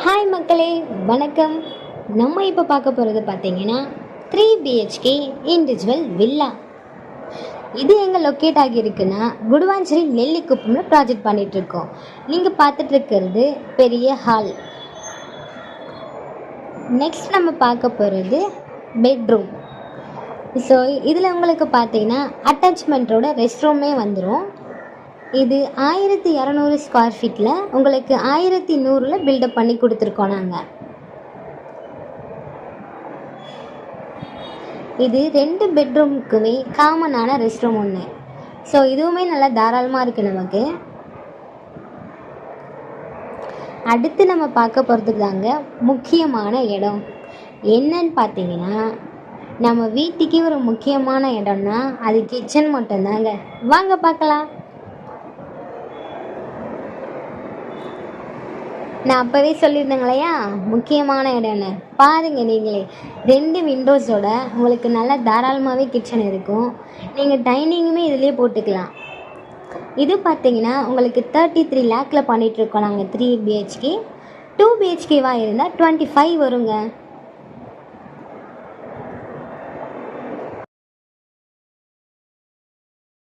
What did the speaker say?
Hi மக்களே, வணக்கம். நம்ம இப்போ பார்க்க போகிறது பார்த்தீங்கன்னா 3 BHK இண்டிவிஜுவல் வில்லா. இது எங்கே லொக்கேட் ஆகியிருக்குன்னா குடுவாஞ்சேரி நெல்லிக்குப்பம்ல ப்ராஜெக்ட் பண்ணிகிட்ருக்கோம். நீங்கள் பார்த்துட்டு இருக்கிறது பெரிய ஹால். நெக்ஸ்ட் நம்ம பார்க்க போகிறது பெட்ரூம். ஸோ இதில் உங்களுக்கு பார்த்தீங்கன்னா அட்டாச்மெண்ட்டோட ரெஸ்ட் ரூமே வந்துடும். இது 1200 ஸ்கொயர் ஃபீட்டில் உங்களுக்கு 1100 பில்டப் பண்ணி கொடுத்துருக்கோம் நாங்கள். இது 2 பெட்ரூமுக்குமே காமனான ரெஸ்ட் ரூம் ஒன்று. ஸோ இதுவுமே நல்லா தாராளமாக இருக்குது நமக்கு. அடுத்து நம்ம பார்க்க போகிறதுக்கு தாங்க முக்கியமான இடம். என்னன்னு பார்த்தீங்கன்னா, நம்ம வீட்டுக்கே ஒரு முக்கியமான இடம்னா அது கிச்சன் மட்டும்தாங்க. வாங்க பார்க்கலாம். நான் அப்போவே சொல்லியிருந்தேங்க இல்லையா, முக்கியமான இடம்னு. பாருங்க நீங்களே, 2 விண்டோஸோட உங்களுக்கு நல்லா தாராளமாகவே கிச்சன் இருக்கும். நீங்கள் டைனிங்குமே இதிலே போட்டுக்கலாம். இது பார்த்தீங்கன்னா உங்களுக்கு 33 lakhல பண்ணிகிட்ருக்கோம் நாங்கள் 3 BHK. 2 BHKவாக இருந்தால் 25 வருங்க.